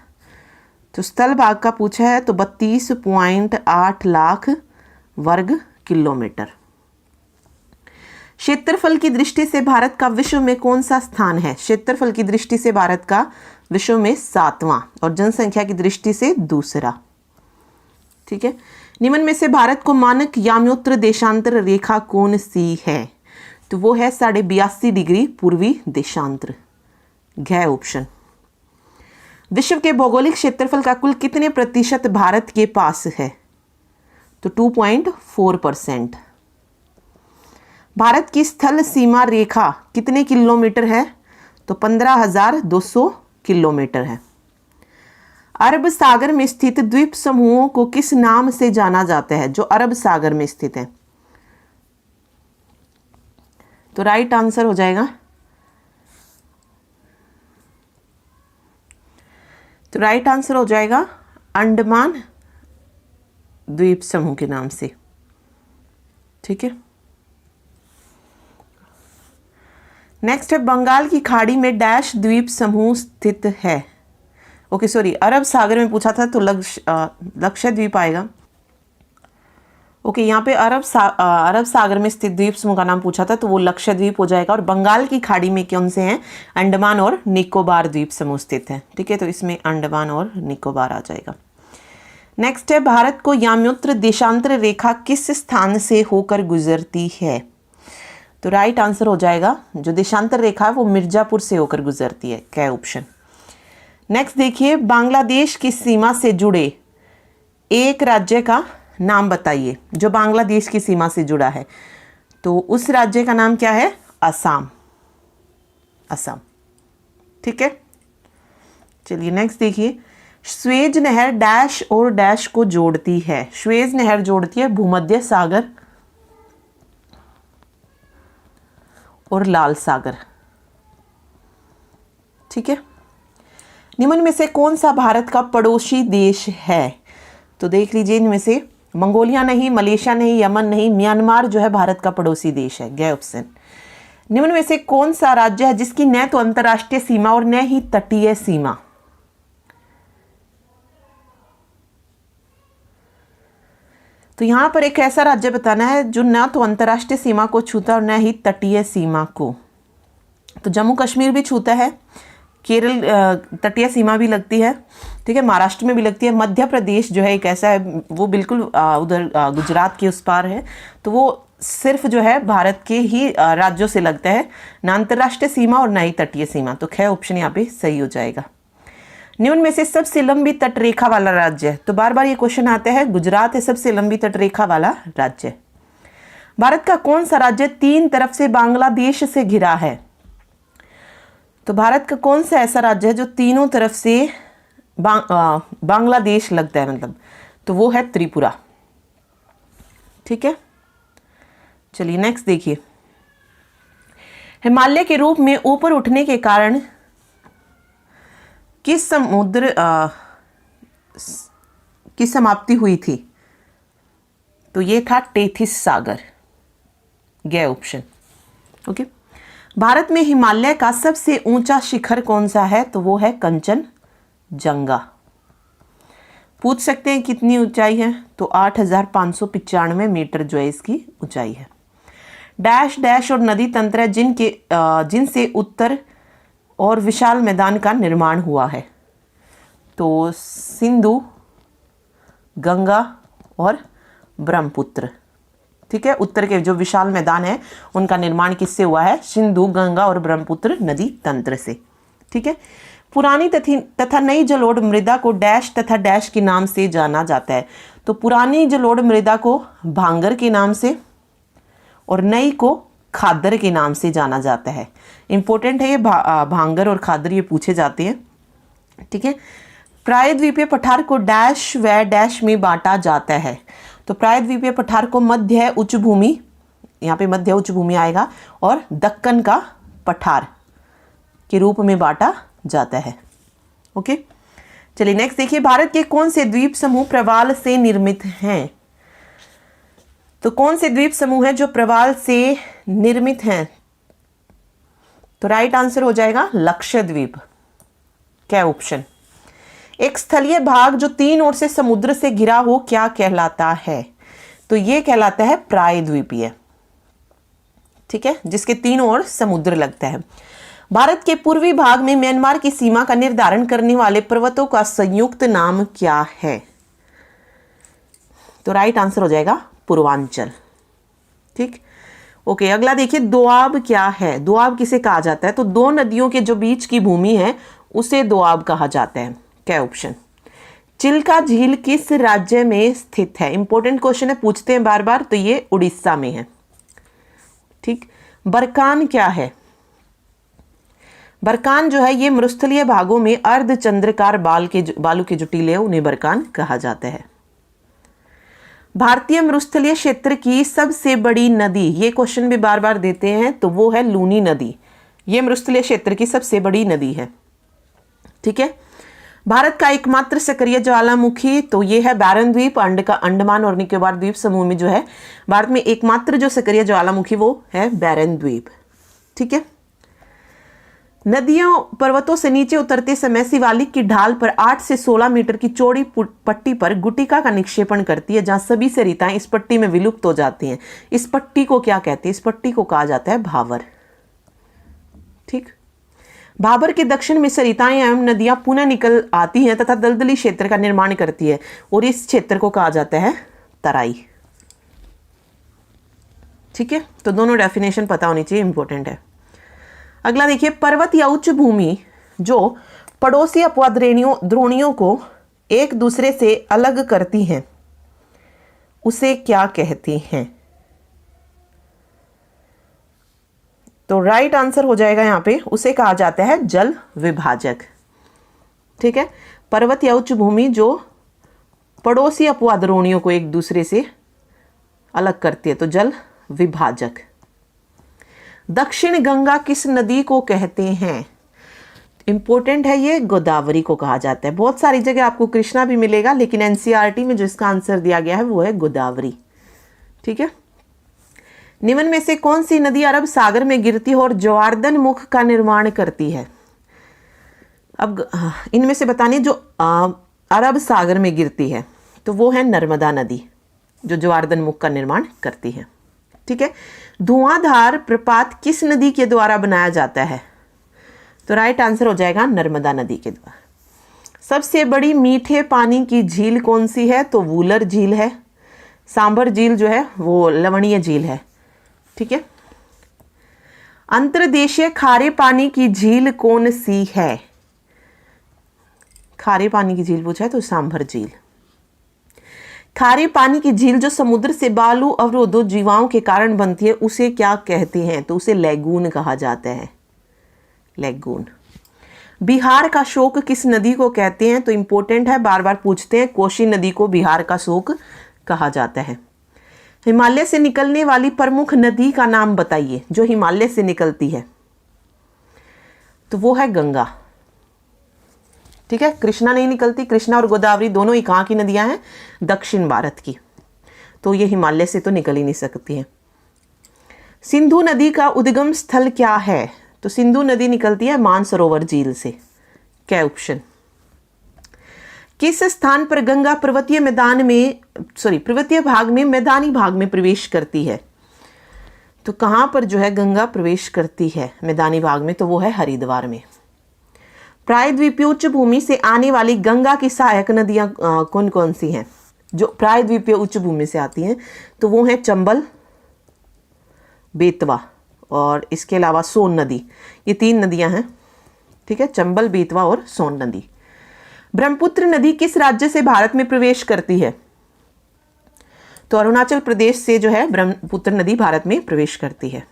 Speaker 1: तो स्थल भाग का पूछा है तो 32.8 लाख वर्ग किलोमीटर। क्षेत्रफल की दृष्टि से भारत का विश्व में कौन सा स्थान है? क्षेत्रफल की दृष्टि से भारत का विश्व में 7वां और जनसंख्या की दृष्टि से दूसरा। ठीक है, निम्न में से भारत को मानक याम्योत्तर देशांतर रेखा कौन सी है? तो वो है 82.5 डिग्री पूर्वी देशांतर। घ ऑप्शन। विश्व के भौगोलिक क्षेत्रफल का कुल कितने प्रतिशत भारत के पास है? तो 2.4%। भारत की स्थल सीमा रेखा कितने किलोमीटर है? तो 15,200 किलोमीटर है। अरब सागर में स्थित द्वीप समूहों को किस नाम से जाना जाता है? जो अरब सागर में स्थित है, तो राइट आंसर हो जाएगा, तो राइट आंसर हो जाएगा अंडमान द्वीप समूह के नाम से। ठीक है, नेक्स्ट है, बंगाल की खाड़ी में डैश द्वीप समूह स्थित है? ओके सॉरी, अरब सागर में पूछा था तो लक्षद्वीप आएगा। ओके, यहाँ पे अरब सागर में स्थित द्वीप समूह का नाम पूछा था तो वो लक्षद्वीप हो जाएगा। और बंगाल की खाड़ी में कौन से हैं? अंडमान और निकोबार द्वीप समूह स्थित है। ठीक है, तो इसमें अंडमान और निकोबार आ जाएगा। नेक्स्ट है, भारत को याम्योत्तर देशांतर रेखा किस स्थान से होकर गुजरती है? तो राइट आंसर हो जाएगा, जो देशांतर रेखा है वो मिर्जापुर से होकर गुजरती है। क्या ऑप्शन। नेक्स्ट देखिए, बांग्लादेश की सीमा से जुड़े एक राज्य का नाम बताइए जो बांग्लादेश की सीमा से जुड़ा है। तो उस राज्य का नाम क्या है? असम। असम। ठीक है, चलिए नेक्स्ट देखिए, स्वेज नहर डैश और डैश को जोड़ती है? स्वेज नहर जोड़ती है भूमध्य सागर और लाल सागर। ठीक है, निम्न में से कौन सा भारत का पड़ोसी देश है? तो देख लीजिए, इनमें से मंगोलिया नहीं, मलेशिया नहीं, यमन नहीं, म्यांमार जो है भारत का पड़ोसी देश है। ग ऑप्शन। निम्न में से कौन सा राज्य है जिसकी न तो अंतर्राष्ट्रीय सीमा और न ही तटीय सीमा? तो यहां पर एक ऐसा राज्य बताना है जो न तो अंतर्राष्ट्रीय सीमा को छूता और न ही तटीय सीमा को। तो जम्मू कश्मीर भी छूता है, केरल तटीय सीमा भी लगती है। ठीक है, महाराष्ट्र में भी लगती है। मध्य प्रदेश जो है एक ऐसा है, वो बिल्कुल उधर गुजरात के उस पार है, तो वो सिर्फ जो है भारत के ही राज्यों से लगता है, ना अंतर्राष्ट्रीय सीमा और ना ही तटीय सीमा। तो ख ऑप्शन यहाँ पे सही हो जाएगा। निम्न में से सबसे लंबी तटरेखा वाला राज्य है? तो बार बार ये क्वेश्चन आता है, गुजरात है सबसे लंबी तटरेखा वाला राज्य। भारत का कौन सा राज्य 3 तरफ से बांग्लादेश से घिरा है? तो भारत का कौन सा ऐसा राज्य है जो तीनों तरफ से बांग्लादेश लगता है, मतलब, तो वो है त्रिपुरा। ठीक है, चलिए नेक्स्ट देखिए, हिमालय के रूप में ऊपर उठने के कारण किस समुद्र की समाप्ति हुई थी? तो ये था टेथिस सागर, गया ऑप्शन। ओके। भारत में हिमालय का सबसे ऊंचा शिखर कौन सा है? तो वो है कंचनजंगा। पूछ सकते हैं कितनी ऊंचाई है? तो 8,595 मीटर जो है इसकी ऊंचाई है। डैश डैश और नदी तंत्र है जिनसे उत्तर और विशाल मैदान का निर्माण हुआ है। तो सिंधु, गंगा और ब्रह्मपुत्र। ठीक है, उत्तर के जो विशाल मैदान है उनका निर्माण किससे हुआ है? सिंधु, गंगा और ब्रह्मपुत्र नदी तंत्र से। ठीक है। पुरानी तथा नई जलोढ़ मृदा को डैश तथा डैश के नाम से जाना जाता है। तो पुरानी जलोढ़ मृदा को भांगर के नाम से और नई को खादर के नाम से जाना जाता है। इंपॉर्टेंट है ये भांगर और खादर, ये पूछे जाते हैं। ठीक है। प्रायद्वीपीय पठार को डैश व डैश में बांटा जाता है। तो प्रायद्वीपीय पठार को मध्य उच्च भूमि, यहाँ पे मध्य उच्च भूमि आएगा, और दक्कन का पठार के रूप में बांटा जाता है। ओके, चलिए नेक्स्ट देखिए, भारत के कौन से द्वीप समूह प्रवाल से निर्मित हैं? तो कौन से द्वीप समूह है जो प्रवाल से निर्मित हैं? तो राइट आंसर हो जाएगा लक्षद्वीप, क्या ऑप्शन। एक स्थलीय भाग जो तीन ओर से समुद्र से घिरा हो क्या कहलाता है? तो ये कहलाता है प्रायद्वीपीय। ठीक है, जिसके तीनों ओर समुद्र लगता है। भारत के पूर्वी भाग में म्यांमार की सीमा का निर्धारण करने वाले पर्वतों का संयुक्त नाम क्या है? तो राइट आंसर हो जाएगा पूर्वांचल। ठीक, ओके। अगला देखिए, दोआब क्या है? दोआब किसे कहा जाता है? तो दो नदियों के जो बीच की भूमि है उसे दोआब कहा जाता है, क्या ऑप्शन। चिल्का झील किस राज्य में स्थित है? इंपॉर्टेंट क्वेश्चन है, पूछते हैं बार बार। तो ये उड़ीसा में है। ठीक। बरकान क्या है? बरकान जो है ये मरुस्थलीय भागों में अर्धचंद्राकार बालू के जो टीले हैं उन्हें बरकान कहा जाता है। भारतीय मरुस्थलीय क्षेत्र की सबसे बड़ी नदी, ये क्वेश्चन भी बार बार देते हैं, तो वो है लूनी नदी। ये मरुस्थलीय क्षेत्र की सबसे बड़ी नदी है। ठीक है। भारत का एकमात्र सक्रिय ज्वालामुखी, तो ये है बैरन द्वीप, अंडमान और निकोबार द्वीप समूह में जो है भारत में एकमात्र जो सक्रिय ज्वालामुखी वो है बैरन द्वीप। ठीक है। नदियों पर्वतों से नीचे उतरते समय शिवालिक की ढाल पर 8 से 16 मीटर की चौड़ी पट्टी पर गुटिका का निक्षेपण करती है, जहां सभी सरिताएं इस पट्टी में विलुप्त हो जाती हैं। इस पट्टी को क्या कहते हैं? इस पट्टी को कहा जाता है भाबर। ठीक। भाबर के दक्षिण में सरिताएं एवं नदियां पुनः निकल आती हैं तथा दलदली क्षेत्र का निर्माण करती है, और इस क्षेत्र को कहा जाता है तराई। ठीक है, तो दोनों डेफिनेशन पता होनी चाहिए, इंपॉर्टेंट है। अगला देखिए, पर्वत या उच्च भूमि जो पड़ोसी अपवाद द्रोणियों को एक दूसरे से अलग करती हैं उसे क्या कहती हैं? तो राइट आंसर हो जाएगा यहाँ पे, उसे कहा जाता है जल विभाजक। ठीक है, पर्वत या उच्च भूमि जो पड़ोसी अपवाद द्रोणियों को एक दूसरे से अलग करती है, तो जल विभाजक। दक्षिण गंगा किस नदी को कहते हैं? इंपॉर्टेंट है ये, गोदावरी को कहा जाता है। बहुत सारी जगह आपको कृष्णा भी मिलेगा, लेकिन एनसीईआरटी में जो इसका आंसर दिया गया है वो है गोदावरी। ठीक है। निम्न में से कौन सी नदी अरब सागर में गिरती है और जवार्दन मुख का निर्माण करती है? अब इनमें से बतानी जो अरब सागर में गिरती है, तो वो है नर्मदा नदी, जो जवार्दन मुख का निर्माण करती है। ठीक है। धुआंधार प्रपात किस नदी के द्वारा बनाया जाता है? तो राइट आंसर हो जाएगा नर्मदा नदी के द्वारा। सबसे बड़ी मीठे पानी की झील कौन सी है? तो वूलर झील है। सांभर झील जो है वो लवणीय झील है। ठीक है। अंतर्देशीय खारे पानी की झील कौन सी है? खारे पानी की झील पूछा है तो सांभर झील। खारे पानी की झील जो समुद्र से बालू अवरोधों जीवाओं के कारण बनती है उसे क्या कहते हैं? तो उसे लैगून कहा जाता है, लैगून। बिहार का शोक किस नदी को कहते हैं? तो इंपॉर्टेंट है, बार बार पूछते हैं। कोसी नदी को बिहार का शोक कहा जाता है। हिमालय से निकलने वाली प्रमुख नदी का नाम बताइए, जो हिमालय से निकलती है। तो वो है गंगा। ठीक है, कृष्णा नहीं निकलती। कृष्णा और गोदावरी दोनों ही कहाँ की नदियां हैं? दक्षिण भारत की। तो ये हिमालय से तो निकल ही नहीं सकती है। सिंधु नदी का उद्गम स्थल क्या है? तो सिंधु नदी निकलती है मानसरोवर झील से। क्या ऑप्शन? किस स्थान पर गंगा पर्वतीय भाग में मैदानी भाग में प्रवेश करती है? तो कहां पर जो है गंगा प्रवेश करती है मैदानी भाग में? तो वो है हरिद्वार में। प्रायद्वीपीय उच्च भूमि से आने वाली गंगा की सहायक नदियां कौन कौन सी हैं? जो प्रायद्वीपीय उच्च भूमि से आती हैं तो वो है चंबल, बेतवा और इसके अलावा सोन नदी। ये 3 नदियां हैं, ठीक है, चंबल, बेतवा और सोन नदी। ब्रह्मपुत्र नदी किस राज्य से भारत में प्रवेश करती है? तो अरुणाचल प्रदेश से जो है ब्रह्मपुत्र नदी भारत में प्रवेश करती है।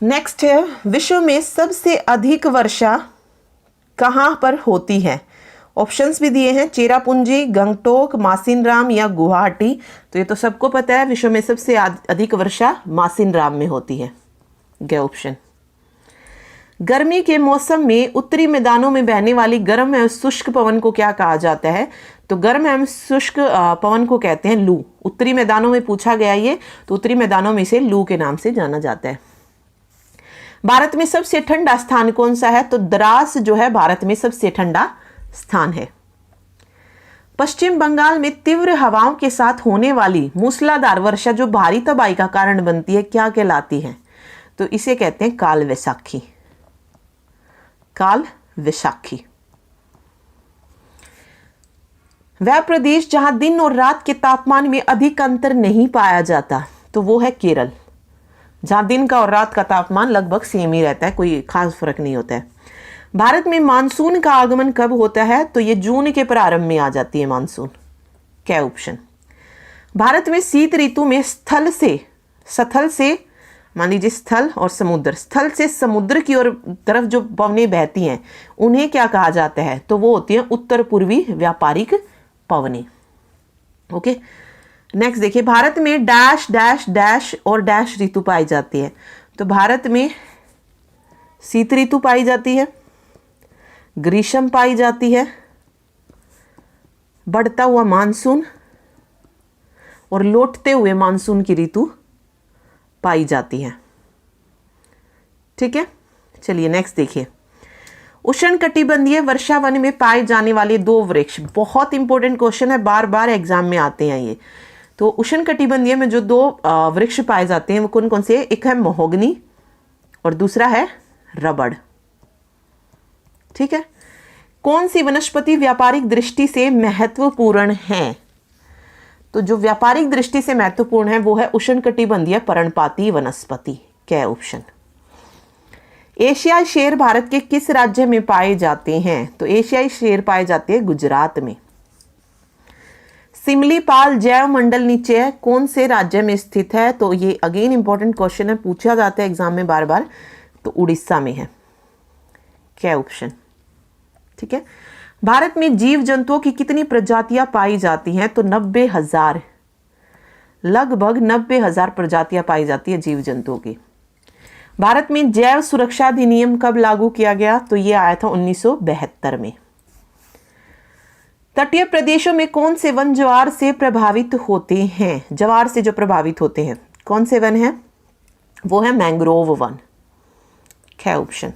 Speaker 1: नेक्स्ट है, विश्व में सबसे अधिक वर्षा कहां पर होती है? ऑप्शंस भी दिए हैं, चेरापूंजी, गंगटोक, मासिनराम या गुवाहाटी। तो ये तो सबको पता है, विश्व में सबसे अधिक वर्षा मासिनराम में होती है। क्या ऑप्शन? गर्मी के मौसम में उत्तरी मैदानों में बहने वाली गर्म एवं शुष्क पवन को क्या कहा जाता है? तो गर्म एवं शुष्क पवन को कहते हैं लू। उत्तरी मैदानों में पूछा गया ये, तो उत्तरी मैदानों में से लू के नाम से जाना जाता है। भारत में सबसे ठंडा स्थान कौन सा है? तो द्रास जो है भारत में सबसे ठंडा स्थान है। पश्चिम बंगाल में तीव्र हवाओं के साथ होने वाली मूसलाधार वर्षा जो भारी तबाही का कारण बनती है क्या कहलाती है? तो इसे कहते हैं काल वैसाखी। काल वैसाखी। वह प्रदेश जहां दिन और रात के तापमान में अधिक अंतर नहीं पाया जाता तो वो है केरल, जहां दिन का और रात का तापमान लगभग सेम ही रहता है, कोई खास फर्क नहीं होता है। भारत में मानसून का आगमन कब होता है? तो ये जून के प्रारंभ में आ जाती है मानसून। क्या ऑप्शन? भारत में शीत ऋतु में स्थल से मान लीजिए स्थल और समुद्र, स्थल से समुद्र की ओर तरफ जो पवनें बहती हैं उन्हें क्या कहा जाता है? तो वो होती है उत्तर पूर्वी व्यापारिक पवनें। ओके, नेक्स्ट देखिए, भारत में डैश डैश डैश और डैश ऋतु पाई जाती है। तो भारत में शीत ऋतु पाई जाती है, ग्रीष्म पाई जाती है, बढ़ता हुआ मानसून और लौटते हुए मानसून की ऋतु पाई जाती है। ठीक है, चलिए नेक्स्ट देखिए, उष्णकटिबंधीय वर्षा वन में पाए जाने वाले 2 वृक्ष। बहुत इंपॉर्टेंट क्वेश्चन है, बार बार एग्जाम में आते हैं ये। तो उष्णकटिबंधीय में जो 2 वृक्ष पाए जाते हैं वो कौन कौन से? एक है महोगनी और दूसरा है रबड़। ठीक है, कौन सी वनस्पति व्यापारिक दृष्टि से महत्वपूर्ण है? तो जो व्यापारिक दृष्टि से महत्वपूर्ण है वो है उष्णकटिबंधीय पर्णपाती वनस्पति। क्या है ऑप्शन? एशियाई शेर भारत के किस राज्य में पाए जाते हैं? तो एशियाई शेर पाए जाते हैं गुजरात में। सिमलीपाल जैव मंडल निचय कौन से राज्य में स्थित है? तो ये अगेन इंपॉर्टेंट क्वेश्चन है, पूछा जाता है एग्जाम में बार बार। तो उड़ीसा में है। क्या ऑप्शन? ठीक है, भारत में जीव जंतुओं की कितनी प्रजातियां पाई जाती हैं? तो 90,000, लगभग 90,000 प्रजातियां पाई जाती है जीव जंतुओं की। भारत में जैव सुरक्षा अधिनियम कब लागू किया गया? तो ये आया था 1972 में। तटीय प्रदेशों में कौन से वन ज्वार से प्रभावित होते हैं? ज्वार से जो प्रभावित होते हैं कौन से वन हैं? वो है मैंग्रोव वन। क्या ऑप्शन?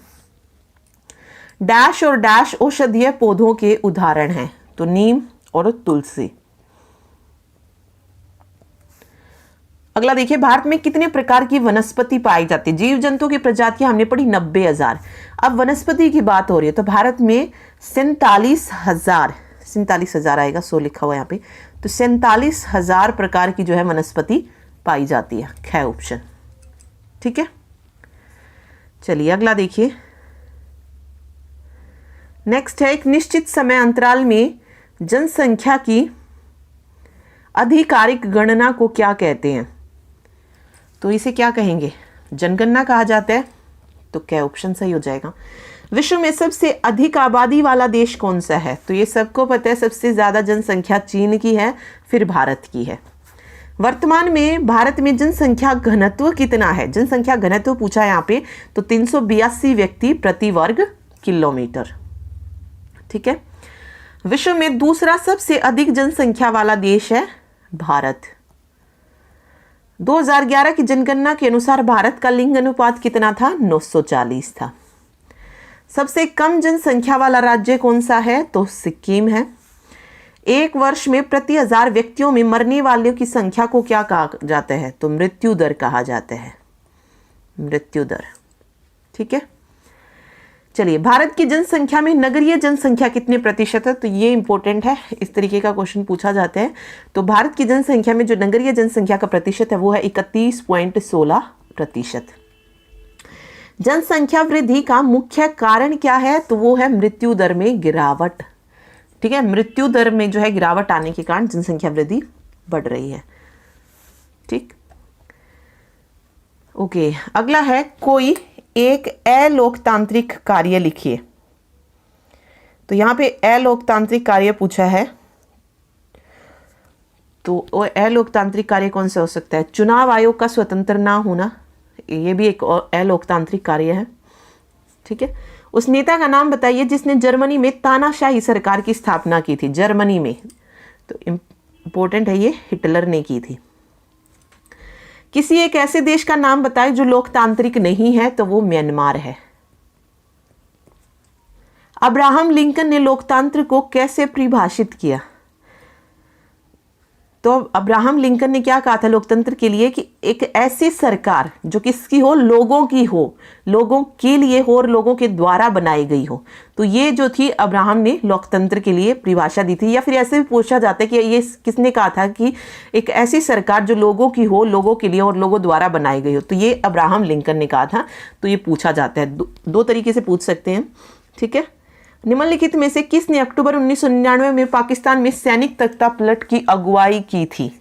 Speaker 1: डैश और डैश औषधीय पौधों के उदाहरण हैं। तो नीम और तुलसी। अगला देखिए, भारत में कितने प्रकार की वनस्पति पाई जाती है? जीव जंतु की प्रजातियां हमने पढ़ी 90,000। अब वनस्पति की बात हो रही है तो भारत में 47,000 आएगा, 100 लिखा हुआ यहाँ पे। तो 47,000 प्रकार की जो है वनस्पति पाई जाती है। क्या ऑप्शन? ठीक है, चलिए अगला देखिए, नेक्स्ट है, एक निश्चित समय अंतराल में जनसंख्या की आधिकारिक गणना को क्या कहते हैं? तो इसे क्या कहेंगे? जनगणना कहा जाता है। तो क्या ऑप्शन सही हो जाएगा? विश्व में सबसे अधिक आबादी वाला देश कौन सा है? तो ये सबको पता है, सबसे ज्यादा जनसंख्या चीन की है, फिर भारत की है। वर्तमान में भारत में जनसंख्या घनत्व कितना है? जनसंख्या घनत्व पूछा यहाँ पे, तो 382 व्यक्ति प्रति वर्ग किलोमीटर। ठीक है, विश्व में दूसरा सबसे अधिक जनसंख्या वाला देश है भारत। 2011 की जनगणना के अनुसार भारत का लिंग अनुपात कितना था? 940 था। सबसे कम जनसंख्या वाला राज्य कौन सा है? तो सिक्किम है। एक वर्ष में प्रति 1000 व्यक्तियों में मरने वालों की संख्या को क्या कहा जाता है? तो मृत्यु दर कहा जाता है, मृत्यु दर। ठीक है, चलिए, भारत की जनसंख्या में नगरीय जनसंख्या कितने प्रतिशत है? तो ये इंपॉर्टेंट है, इस तरीके का क्वेश्चन पूछा जाता है। तो भारत की जनसंख्या में जो नगरीय जनसंख्या का प्रतिशत है वो है 31.16%। जनसंख्या वृद्धि का मुख्य कारण क्या है? तो वो है मृत्यु दर में गिरावट। ठीक है, मृत्यु दर में जो है गिरावट आने के कारण जनसंख्या वृद्धि बढ़ रही है। ठीक, ओके, अगला है कोई एक अलोकतांत्रिक कार्य लिखिए। तो यहां पे अलोकतांत्रिक कार्य पूछा है, तो अलोकतांत्रिक कार्य कौन सा हो सकता है? चुनाव आयोग का स्वतंत्र ना होना, ये भी एक अलोकतांत्रिक कार्य है। ठीक है, उस नेता का नाम बताइए जिसने जर्मनी में तानाशाही सरकार की स्थापना की थी। जर्मनी में, तो इंपॉर्टेंट है ये, हिटलर ने की थी। किसी एक ऐसे देश का नाम बताए जो लोकतांत्रिक नहीं है, तो वो म्यांमार है। अब्राहम लिंकन ने लोकतंत्र को कैसे परिभाषित किया? तो अब्राहम लिंकन ने क्या कहा था लोकतंत्र के लिए? कि एक ऐसी सरकार जो किसकी हो? लोगों की हो, लोगों के लिए हो और लोगों के द्वारा बनाई गई हो। तो ये जो थी अब्राहम ने लोकतंत्र के लिए परिभाषा दी थी। या फिर ऐसे भी पूछा जाता है कि ये किसने कहा था कि एक ऐसी सरकार जो लोगों की हो, लोगों के लिए और लोगों द्वारा बनाई गई हो। तो ये अब्राहम लिंकन ने कहा था। तो ये पूछा जाता है, दो तरीके से पूछ सकते हैं। ठीक है, निम्नलिखित में से किसने अक्टूबर 1999 में पाकिस्तान में सैनिक तख्तापलट की अगुवाई की थी?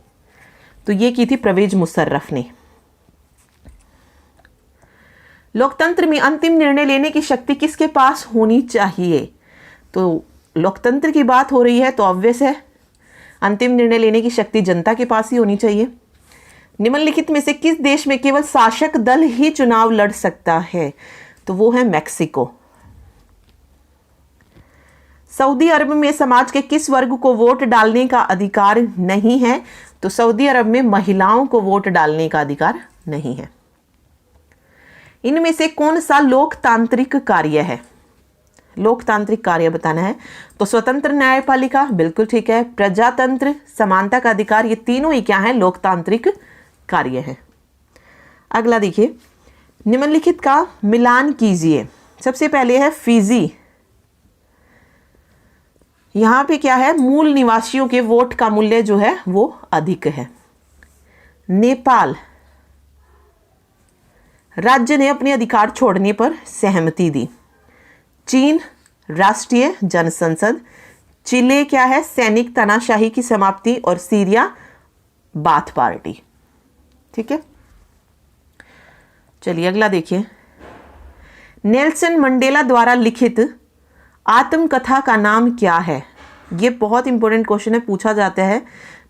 Speaker 1: तो ये की थी परवेज मुशर्रफ ने। लोकतंत्र में अंतिम निर्णय लेने की शक्ति किसके पास होनी चाहिए? तो लोकतंत्र की बात हो रही है तो ऑब्वियस है अंतिम निर्णय लेने की शक्ति जनता के पास ही होनी चाहिए। निम्नलिखित में से किस देश में केवल शासक दल ही चुनाव लड़ सकता है? तो वो है मैक्सिको। सऊदी अरब में समाज के किस वर्ग को वोट डालने का अधिकार नहीं है? तो सऊदी अरब में महिलाओं को वोट डालने का अधिकार नहीं है। इनमें से कौन सा लोकतांत्रिक कार्य है? लोकतांत्रिक कार्य बताना है। तो स्वतंत्र न्यायपालिका, बिल्कुल ठीक है। प्रजातंत्र, समानता का अधिकार, ये तीनों ही क्या है? लोकतांत्रिक कार्य है। अगला देखिए, निम्नलिखित का मिलान कीजिए। सबसे पहले है फिजी। यहां पे क्या है? मूल निवासियों के वोट का मूल्य जो है वो अधिक है। नेपाल, राज्य ने अपने अधिकार छोड़ने पर सहमति दी। चीन, राष्ट्रीय जनसंसद। चिले क्या है? सैनिक तानाशाही की समाप्ति। और सीरिया, बाथ पार्टी। ठीक है, चलिए अगला देखिए। नेल्सन मंडेला द्वारा लिखित आत्मकथा का नाम क्या है? ये बहुत इंपॉर्टेंट क्वेश्चन है, पूछा जाता है।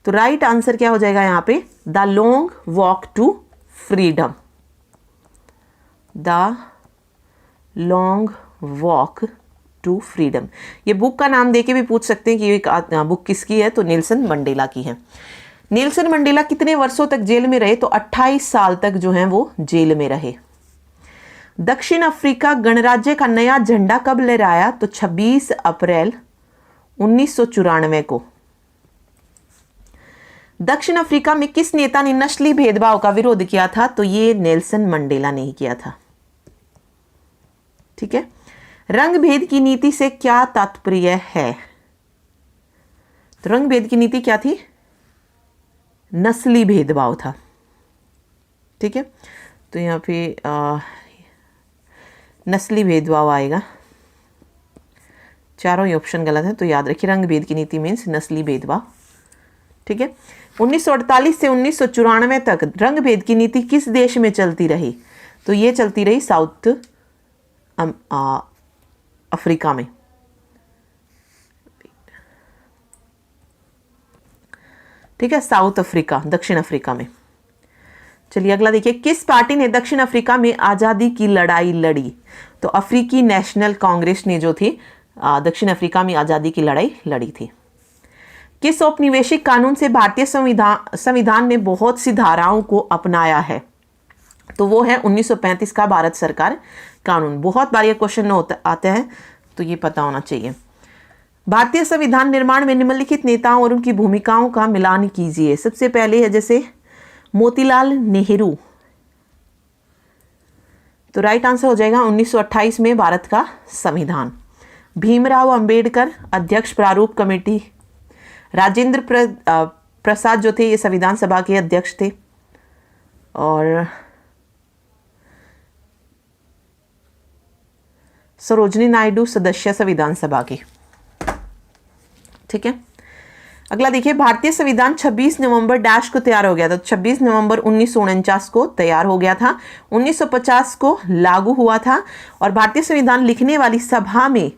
Speaker 1: तो राइट आंसर क्या हो जाएगा यहाँ पे? The long walk to freedom. The long walk to freedom. ये बुक का नाम देके भी पूछ सकते हैं कि ये बुक किसकी है? तो नेल्सन मंडेला की है। नेल्सन मंडेला कितने वर्षों तक जेल में रहे? तो 28 साल तक जो है वो जेल में रहे। दक्षिण अफ्रीका गणराज्य का नया झंडा कब लहराया? तो 26 अप्रैल 1994 को। दक्षिण अफ्रीका में किस नेता ने नस्ली भेदभाव का विरोध किया था? तो ये नेल्सन मंडेला ने ही किया था। ठीक है, रंग भेद की नीति से क्या तात्पर्य है? तो रंग भेद की नीति क्या थी? नस्ली भेदभाव था। ठीक है, तो यहां पे नस्ली भेदभाव आएगा। चारों ही ऑप्शन गलत है, तो याद रखिए रंग भेद की नीति मीन्स नस्ली भेदभाव। ठीक है, 1948 से 1994 तक रंग भेद की नीति किस देश में चलती रही? तो ये चलती रही साउथ अफ्रीका में। ठीक है, साउथ अफ्रीका, दक्षिण अफ्रीका में। चलिए अगला देखिए, किस पार्टी ने दक्षिण अफ्रीका में आज़ादी की लड़ाई लड़ी? तो अफ्रीकी नेशनल कांग्रेस ने जो थी दक्षिण अफ्रीका में आज़ादी की लड़ाई लड़ी थी। किस औपनिवेशिक कानून से भारतीय संविधान ने बहुत सी धाराओं को अपनाया है? तो वो है 1935 का भारत सरकार कानून। बहुत बार ये क्वेश्चन आते हैं, तो ये पता होना चाहिए। भारतीय संविधान निर्माण में निम्नलिखित नेताओं और उनकी भूमिकाओं का मिलान कीजिए। सबसे पहले है जैसे मोतीलाल नेहरू, तो राइट आंसर हो जाएगा 1928 में भारत का संविधान। भीमराव अंबेडकर, अध्यक्ष प्रारूप कमेटी। राजेंद्र प्रसाद जो थे ये संविधान सभा के अध्यक्ष थे। और सरोजनी नायडू सदस्य संविधान सभा की। ठीक है, अगला देखिए, भारतीय संविधान 26 नवंबर डैश को तैयार हो गया था। 26 नवंबर 1949 को तैयार हो गया था, 1950 को लागू हुआ था। और भारतीय संविधान लिखने वाली सभा में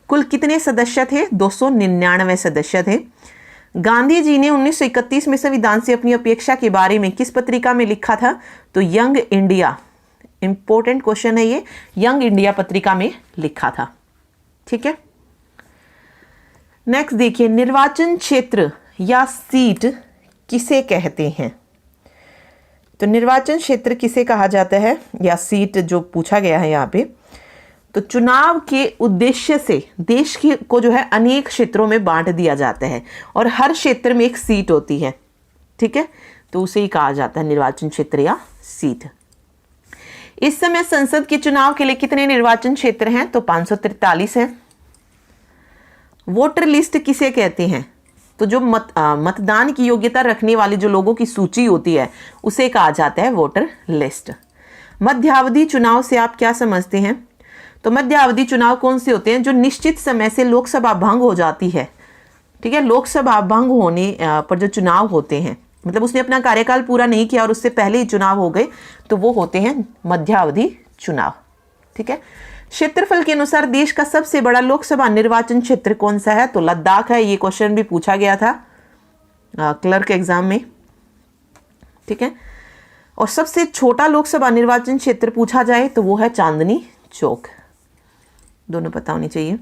Speaker 1: कुल कितने सदस्य थे? 299 सदस्य थे। गांधी जी ने 1931 में संविधान से अपनी अपेक्षा के बारे में किस पत्रिका में लिखा था? तो यंग इंडिया, इंपॉर्टेंट क्वेश्चन है ये, यंग इंडिया पत्रिका में लिखा था। ठीक है, नेक्स्ट देखिए, निर्वाचन क्षेत्र या सीट किसे कहते हैं? तो निर्वाचन क्षेत्र किसे कहा जाता है या सीट जो पूछा गया है यहाँ पे, तो चुनाव के उद्देश्य से देश को जो है अनेक क्षेत्रों में बांट दिया जाता है और हर क्षेत्र में एक सीट होती है। ठीक है, तो उसे ही कहा जाता है निर्वाचन क्षेत्र या सीट। इस समय संसद के चुनाव के लिए कितने निर्वाचन क्षेत्र हैं? तो 543 है। वोटर लिस्ट किसे कहते हैं? तो जो मतदान की योग्यता रखने वाले जो लोगों की सूची होती है उसे कहा जाता है वोटर लिस्ट। मध्यावधि चुनाव से आप क्या समझते हैं? तो मध्यावधि चुनाव कौन से होते हैं? जो निश्चित समय से लोकसभा भंग हो जाती है। ठीक है, लोकसभा भंग होने पर जो चुनाव होते हैं, मतलब उसने अपना कार्यकाल पूरा नहीं किया और उससे पहले ही चुनाव हो गए, तो वो होते हैं मध्यावधि चुनाव। ठीक है, क्षेत्रफल के अनुसार देश का सबसे बड़ा लोकसभा निर्वाचन क्षेत्र कौन सा है? तो लद्दाख है। ये क्वेश्चन भी पूछा गया था क्लर्क एग्जाम में। ठीक है, और सबसे छोटा लोकसभा निर्वाचन क्षेत्र पूछा जाए तो वो है चांदनी चौक। दोनों पता होनी चाहिए।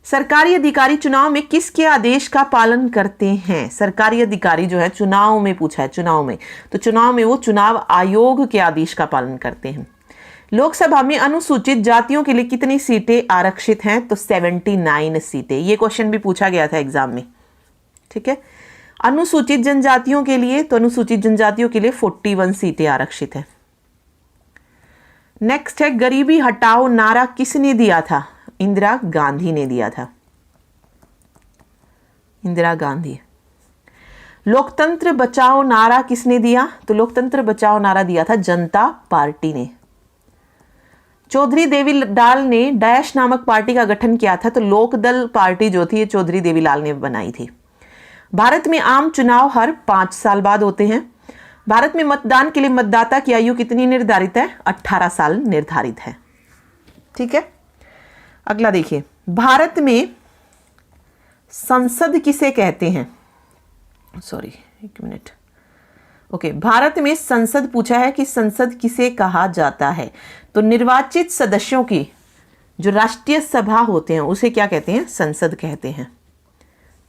Speaker 1: सरकारी अधिकारी चुनाव में किसके आदेश का पालन करते हैं? सरकारी अधिकारी जो है चुनाव में पूछा है, चुनाव में, तो चुनाव में वो चुनाव आयोग के आदेश का पालन करते हैं। लोकसभा में अनुसूचित जातियों के लिए कितनी सीटें आरक्षित हैं? तो 79 सीटें। ये क्वेश्चन भी पूछा गया था एग्जाम में। ठीक है, अनुसूचित जनजातियों के लिए, तो अनुसूचित जनजातियों के लिए 41 सीटें आरक्षित है। नेक्स्ट है, गरीबी हटाओ नारा किसने दिया था? इंदिरा गांधी ने दिया था, इंदिरा गांधी। लोकतंत्र बचाओ नारा किसने दिया? तो लोकतंत्र बचाओ नारा दिया था जनता पार्टी ने। चौधरी देवीलाल ने डैश नामक पार्टी का गठन किया था, तो लोकदल पार्टी जो थी ये चौधरी देवीलाल ने बनाई थी। भारत में आम चुनाव हर 5 साल बाद होते हैं। भारत में मतदान के लिए मतदाता की आयु कितनी निर्धारित है? 18 साल निर्धारित है। ठीक है, अगला देखिए, भारत में संसद किसे कहते हैं? सॉरी, एक मिनट। ओके, भारत में संसद पूछा है कि संसद किसे कहा जाता है? तो निर्वाचित सदस्यों की जो राष्ट्रीय सभा होते हैं उसे क्या कहते हैं? संसद कहते हैं।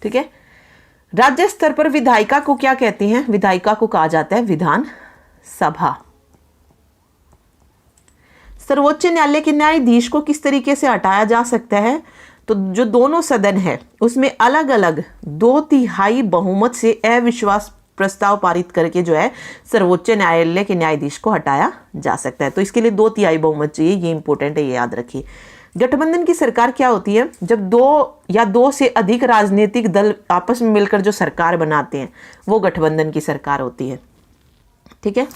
Speaker 1: ठीक है, राज्य स्तर पर विधायिका को क्या कहते हैं? विधायिका को कहा जाता है विधान सभा। सर्वोच्च न्यायालय के न्यायाधीश को किस तरीके से हटाया जा सकता है? तो जो दोनों सदन है उसमें अलग अलग 2/3 बहुमत से अविश्वास प्रस्ताव पारित करके जो है सर्वोच्च न्यायालय के न्यायाधीश को हटाया जा सकता है। तो इसके लिए 2/3 बहुमत चाहिए, ये इंपॉर्टेंट है, ये याद रखिए। गठबंधन की सरकार क्या होती है? जब 2 या 2 से अधिक राजनीतिक दल आपस में मिलकर जो सरकार बनाते हैं वो गठबंधन की सरकार होती है। ठीक है,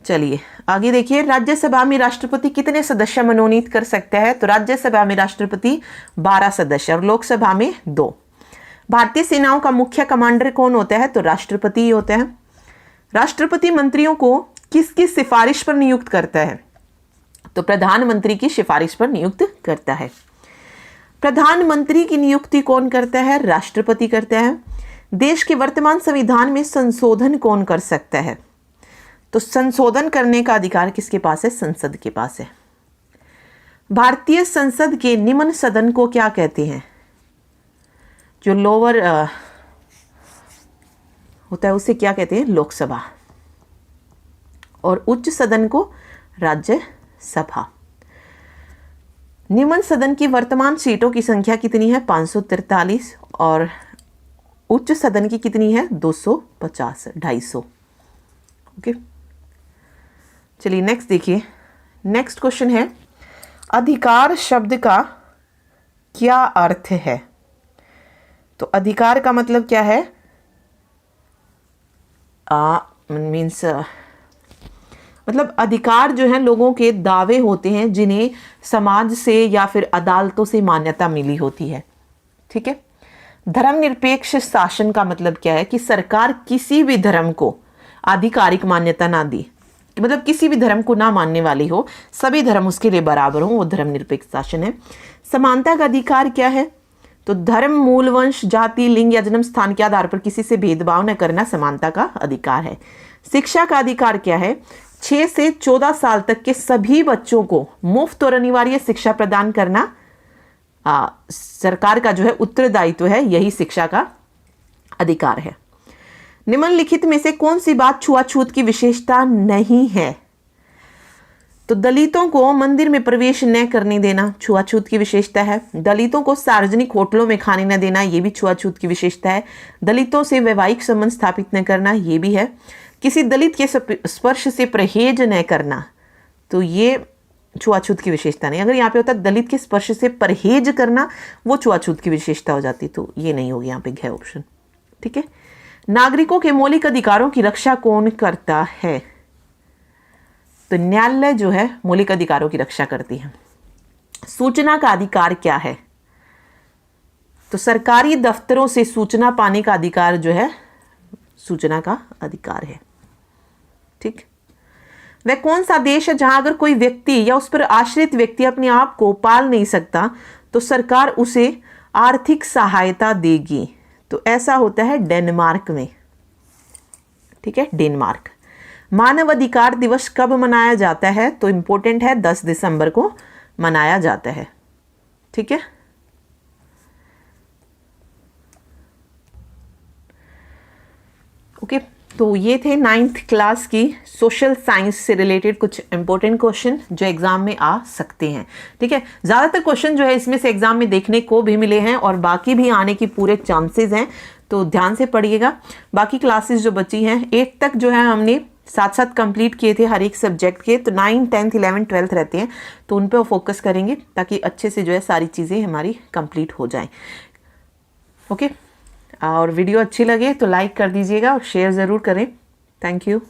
Speaker 1: चलिए आगे देखिए, राज्यसभा में राष्ट्रपति कितने सदस्य मनोनीत कर सकते हैं? तो राज्यसभा में राष्ट्रपति 12 सदस्य और लोकसभा में 2। भारतीय सेनाओं का मुख्य कमांडर कौन होता है? तो राष्ट्रपति ही होता है। राष्ट्रपति मंत्रियों को किसकी सिफारिश पर नियुक्त करता है? तो प्रधानमंत्री की सिफारिश पर नियुक्त करता है। प्रधानमंत्री की नियुक्ति कौन करता है? राष्ट्रपति करता है। देश के वर्तमान संविधान में संशोधन कौन कर सकता है? तो संशोधन करने का अधिकार किसके पास है? संसद के पास है। भारतीय संसद के निम्न सदन को क्या कहते हैं? जो लोअर होता है उसे क्या कहते हैं, लोकसभा, और उच्च सदन को राज्यसभा। निम्न सदन की वर्तमान सीटों की संख्या कितनी है, 543, और उच्च सदन की कितनी है, 250, 250। ओके, चलिए नेक्स्ट देखिए। नेक्स्ट क्वेश्चन है, अधिकार शब्द का क्या अर्थ है? तो अधिकार का मतलब क्या है, मीन्स मतलब अधिकार जो है लोगों के दावे होते हैं जिन्हें समाज से या फिर अदालतों से मान्यता मिली होती है। ठीक है। धर्मनिरपेक्ष शासन का मतलब क्या है कि सरकार किसी भी धर्म को आधिकारिक मान्यता ना दी, मतलब किसी भी धर्म को ना मानने वाली हो, सभी धर्म उसके लिए बराबर हो, वो धर्मनिरपेक्ष शासन है। समानता का अधिकार क्या है? तो धर्म, मूल, वंश, जाति, लिंग या जन्म स्थान के आधार पर किसी से भेदभाव न करना समानता का अधिकार है। शिक्षा का अधिकार क्या है? 6 से 14 साल तक के सभी बच्चों को मुफ्त और अनिवार्य शिक्षा प्रदान करना सरकार का जो है उत्तरदायित्व है, यही शिक्षा का अधिकार है। निम्नलिखित में से कौन सी बात छुआछूत की विशेषता नहीं है? तो दलितों को मंदिर में प्रवेश न करने देना छुआछूत की विशेषता है। दलितों को सार्वजनिक होटलों में खाने न देना, यह भी छुआछूत की विशेषता है। दलितों से वैवाहिक संबंध स्थापित न करना, यह भी है। किसी दलित के स्पर्श से परहेज न करना, तो ये छुआछूत की विशेषता नहीं। अगर यहाँ पे होता दलित के स्पर्श से परहेज करना, वो छुआछूत की विशेषता हो जाती, तो ये नहीं होगी यहाँ पे, घ ऑप्शन। ठीक है। नागरिकों के मौलिक अधिकारों की रक्षा कौन करता है? तो न्यायालय जो है मौलिक अधिकारों की रक्षा करती है। सूचना का अधिकार क्या है? तो सरकारी दफ्तरों से सूचना पाने का अधिकार जो है सूचना का अधिकार है। ठीक। वह कौन सा देश है जहां अगर कोई व्यक्ति या उस पर आश्रित व्यक्ति अपने आप को पाल नहीं सकता तो सरकार उसे आर्थिक सहायता देगी? तो ऐसा होता है डेनमार्क में। ठीक है, डेनमार्क। मानव अधिकार दिवस कब मनाया जाता है? तो इंपॉर्टेंट है, 10 दिसंबर को मनाया जाता है। ठीक है। ओके, तो ये थे 9th क्लास की सोशल साइंस से रिलेटेड कुछ इंपॉर्टेंट क्वेश्चन जो एग्जाम में आ सकते हैं। ठीक है। ज़्यादातर क्वेश्चन जो है इसमें से एग्जाम में देखने को भी मिले हैं और बाकी भी आने की पूरे चांसेस हैं, तो ध्यान से पढ़िएगा। बाकी क्लासेस जो बची हैं 8 तक जो है हमने साथ साथ कंप्लीट किए थे हर एक सब्जेक्ट के, तो 9, 10, 11, 12 रहते हैं, तो उन पर फोकस करेंगे ताकि अच्छे से जो है सारी चीज़ें हमारी कंप्लीट हो जाएं। ओके, और वीडियो अच्छी लगे तो लाइक कर दीजिएगा और शेयर ज़रूर करें। Thank you.